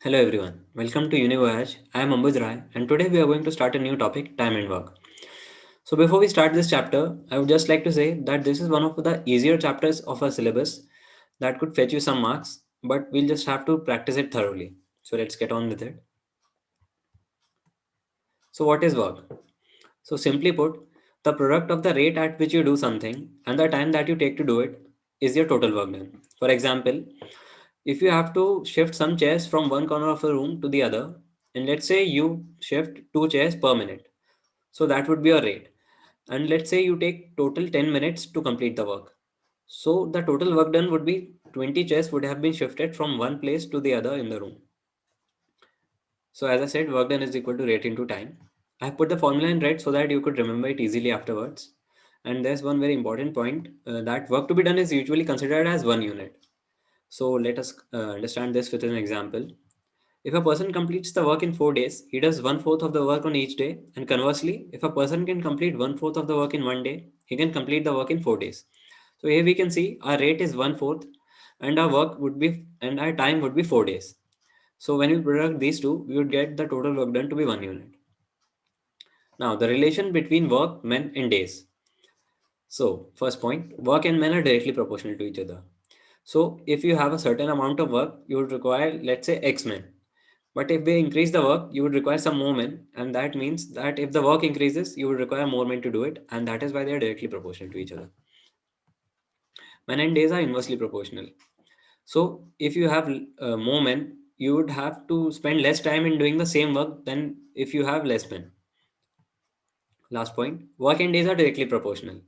Hello everyone, welcome to Univoyage. I am Ambuj Rai and today we are going to start a new topic, time and work. So before we start this chapter, I would just like to say that this is one of the easier chapters of our syllabus that could fetch you some marks, but we'll just have to practice it thoroughly. So let's get on with it. So what is work? So simply put, the product of the rate at which you do something and the time that you take to do it is your total work done. For example, if you have to shift some chairs from one corner of a room to the other, and let's say you shift 2 chairs per minute, so that would be your rate. And let's say you take total 10 minutes to complete the work. So the total work done would be 20 chairs would have been shifted from one place to the other in the room. So as I said, work done is equal to rate into time. I have put the formula in red so that you could remember it easily afterwards. And there's one very important point that work to be done is usually considered as 1 unit. So let us understand this with an example. If a person completes the work in 4 days, he does one fourth of the work on each day. And conversely, if a person can complete one fourth of the work in one day, he can complete the work in 4 days. So here we can see our rate is one fourth, and our work would be and our time would be 4 days. So when we product these two, we would get the total work done to be 1 unit. Now the relation between work, men, and days. So first point, work and men are directly proportional to each other. So if you have a certain amount of work, you would require, let's say, X men. But if they increase the work, you would require some more men. And that means that if the work increases, you would require more men to do it. And that is why they are directly proportional to each other. Men and days are inversely proportional. So if you have more men, you would have to spend less time in doing the same work than if you have less men. Last point, work and days are directly proportional.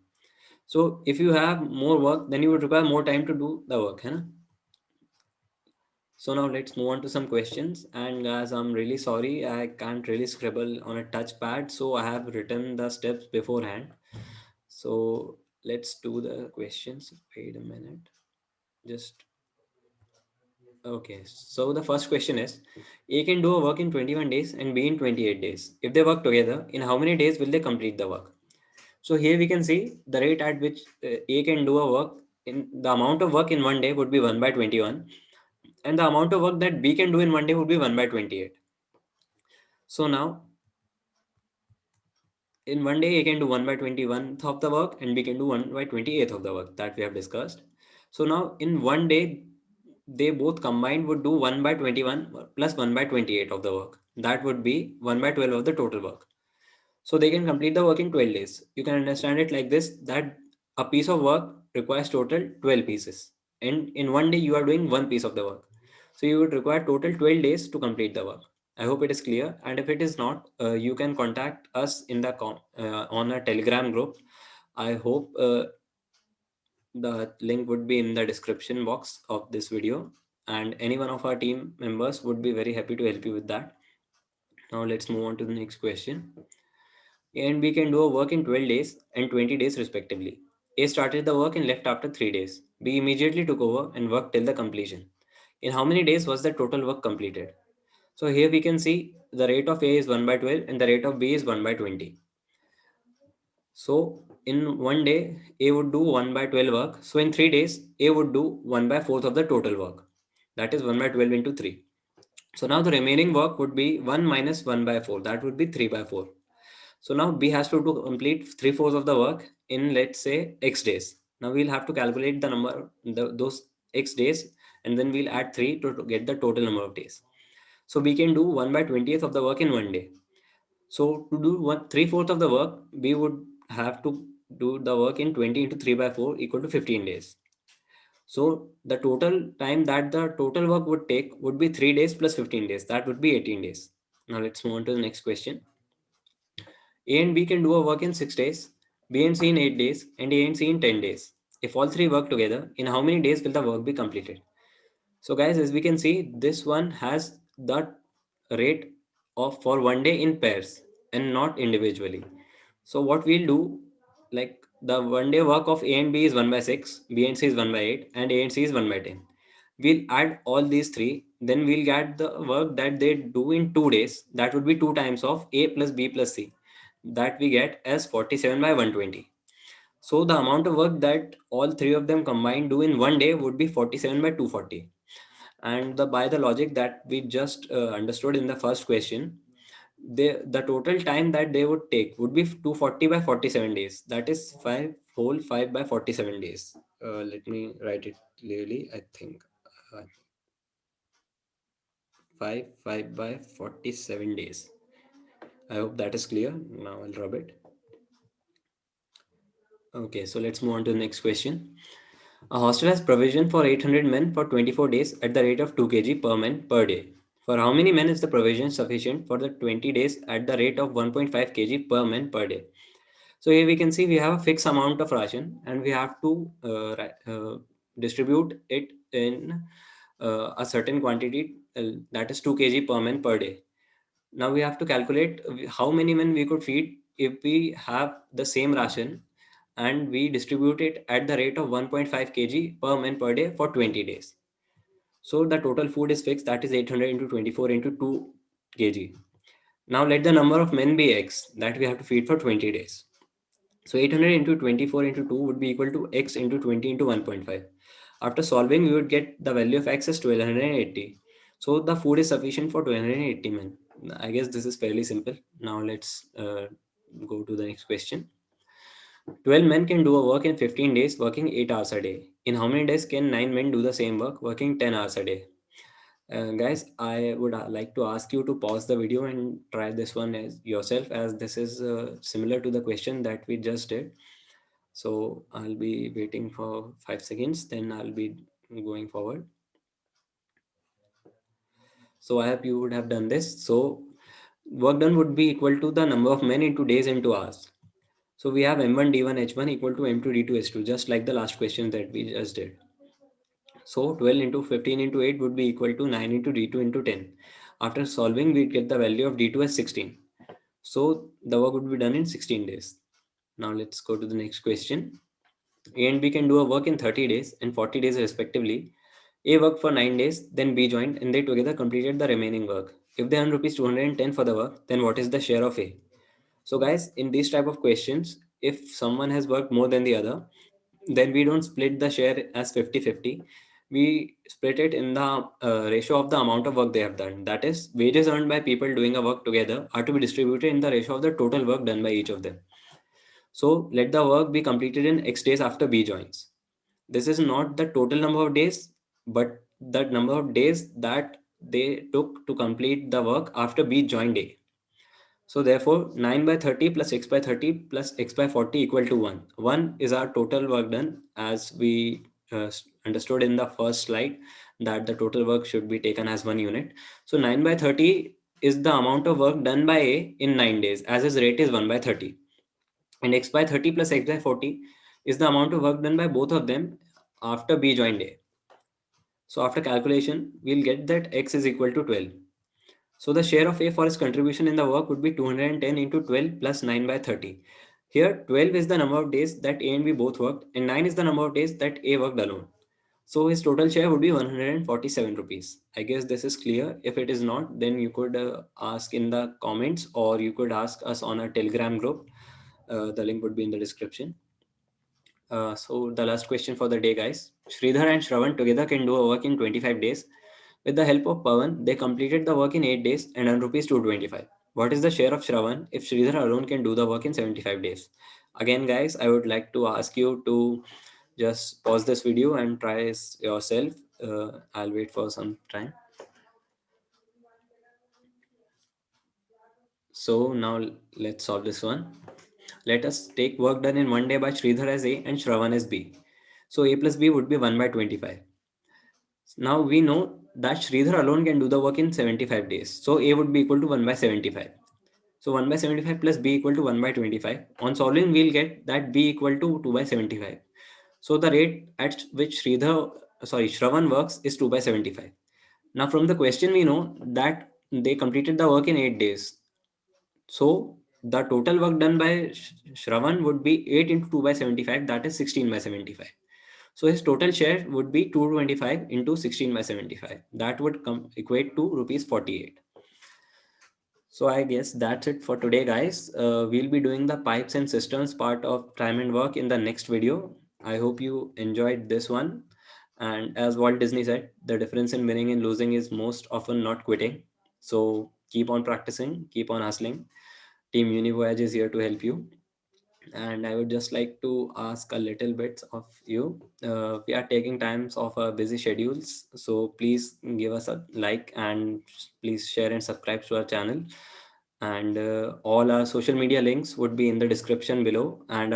So if you have more work, then you would require more time to do the work. Hai na? So now let's move on to some questions. And guys, I'm really sorry, I can't really scribble on a touchpad, so I have written the steps beforehand. So let's do the questions. Wait a minute. Just okay. So the first question is, A can do a work in 21 days and B in 28 days. If they work together, in how many days will they complete the work? So here we can see the rate at which A can do a work in the amount of work in one day would be 1 by 21, and the amount of work that B can do in one day would be 1 by 28. So now in one day, A can do 1 by 21th of the work and B can do 1 by 28th of the work that we have discussed. So now in one day, they both combined would do 1 by 21 plus 1 by 28 of the work. That would be 1 by 12 of the total work. So they can complete the work in 12 days. You can understand it like this, that a piece of work requires total 12 pieces. And in one day, you are doing one piece of the work. So you would require total 12 days to complete the work. I hope it is clear. And if it is not, you can contact us in the on a Telegram group. I hope the link would be in the description box of this video. And any one of our team members would be very happy to help you with that. Now let's move on to the next question. A and B can do a work in 12 days and 20 days respectively. A started the work and left after 3 days. B immediately took over and worked till the completion. In how many days was the total work completed? So here we can see the rate of A is 1 by 12 and the rate of B is 1 by 20. So in one day, A would do 1 by 12 work. So in 3 days, A would do 1 by 4th of the total work. That is 1 by 12 into 3. So now the remaining work would be 1 minus 1 by 4. That would be 3 by 4. So now B has to do complete 3/4 of the work in, let's say, X days. Now we'll have to calculate the number, those X days, and then we'll add 3 to get the total number of days. So we can do 1 by 20th of the work in one day. So to do 3/4 of the work, we would have to do the work in 20 into 3 by 4 equal to 15 days. So the total time that the total work would take would be 3 days plus 15 days. That would be 18 days. Now let's move on to the next question. A and B can do a work in 6 days, B and C in 8 days, and A and C in 10 days. If all three work together, in how many days will the work be completed? So guys, as we can see, this one has the rate of for one day in pairs and not individually. So what we'll do, like the one day work of A and B is 1 by 6, B and C is 1 by 8, and A and C is 1 by 10. We'll add all these three, then we'll get the work that they do in 2 days. That would be 2 times of A plus B plus C. That we get as 47 by 120. So the amount of work that all three of them combined do in one day would be 47 by 240. And by the logic that we just understood in the first question, the total time that they would take would be 240 by 47 days. That is 5 by 47 days. Let me write it clearly. I think uh, 5 by 47 days. I hope that is clear. Now I'll rub it. Okay, so let's move on to the next question. A hostel has provision for 800 men for 24 days at the rate of 2 kg per man per day. For how many men is the provision sufficient for the 20 days at the rate of 1.5 kg per man per day? So here we can see we have a fixed amount of ration and we have to distribute it in a certain quantity, that is 2 kg per man per day. Now we have to calculate how many men we could feed if we have the same ration and we distribute it at the rate of 1.5 kg per man per day for 20 days. So the total food is fixed, that is 800 into 24 into 2 kg. Now let the number of men be x that we have to feed for 20 days. So 800 into 24 into 2 would be equal to x into 20 into 1.5. After solving, we would get the value of x as 1280. So the food is sufficient for 1280 men. I guess this is fairly simple. Now let's go to the next question. 12 men can do a work in 15 days working 8 hours a day. In how many days can 9 men do the same work working 10 hours a day? Guys, I would like to ask you to pause the video and try this one as yourself, as this is similar to the question that we just did. So I'll be waiting for 5 seconds, then I'll be going forward. So I hope you would have done this. So work done would be equal to the number of men into days into hours. So we have M1 D1 H1 equal to M2 D2 H2, just like the last question that we just did. So 12 into 15 into 8 would be equal to 9 into D2 into 10. After solving, we get the value of D2 as 16. So the work would be done in 16 days. Now let's go to the next question. A and B can do a work in 30 days and 40 days respectively. A worked for 9 days, then B joined, and they together completed the remaining work. If they earn rupees 210 for the work, then what is the share of A? So guys, in these type of questions, if someone has worked more than the other, then we don't split the share as 50-50. We split it in the ratio of the amount of work they have done. That is, wages earned by people doing a work together are to be distributed in the ratio of the total work done by each of them. So let the work be completed in X days after B joins. This is not the total number of days, but the number of days that they took to complete the work after B joined A. So therefore, 9 by 30 plus x by 30 plus x by 40 equal to 1. 1 is our total work done, as we understood in the first slide that the total work should be taken as 1 unit. So 9 by 30 is the amount of work done by A in 9 days, as his rate is 1 by 30. And x by 30 plus x by 40 is the amount of work done by both of them after B joined A. So after calculation, we'll get that x is equal to 12. So the share of A for his contribution in the work would be 210 into 12 plus 9 by 30. Here, 12 is the number of days that A and B both worked, and 9 is the number of days that A worked alone. So his total share would be 147 rupees. I guess this is clear. If it is not, then you could ask in the comments, or you could ask us on our Telegram group. The link would be in the description. So the last question for the day, guys. Sridhar and Shravan together can do a work in 25 days. With the help of Pawan, they completed the work in 8 days and earned rupees 225. What is the share of Shravan if Sridhar alone can do the work in 75 days? Again, guys, I would like to ask you to just pause this video and try yourself. I'll wait for some time. So now let's solve this one. Let us take work done in 1 day by Sridhar as A and Shravan as B. So A plus B would be 1 by 25. Now we know that Sridhar alone can do the work in 75 days. So A would be equal to 1 by 75. So 1 by 75 plus B equal to 1 by 25. On solving, we'll get that B equal to 2 by 75. So the rate at which Shravan works is 2 by 75. Now from the question, we know that they completed the work in 8 days. So the total work done by Shravan would be 8 into 2 by 75, that is 16 by 75. So his total share would be 225 into 16 by 75. That would equate to rupees 48. So I guess that's it for today, guys. We'll be doing the pipes and systems part of time and work in the next video. I hope you enjoyed this one. And as Walt Disney said, the difference in winning and losing is most often not quitting. So keep on practicing, keep on hustling. Team Univoyage is here to help you. And I would just like to ask a little bit of you. We are taking times of our busy schedules, so please give us a like and please share and subscribe to our channel. And all our social media links would be in the description below, and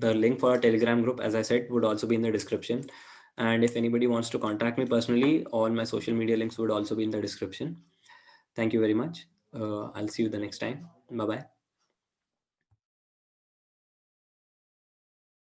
the link for our Telegram group, as I said, would also be in the description. And if anybody wants to contact me personally, all my social media links would also be in the description. Thank you very much. I'll see you the next time. Bye bye.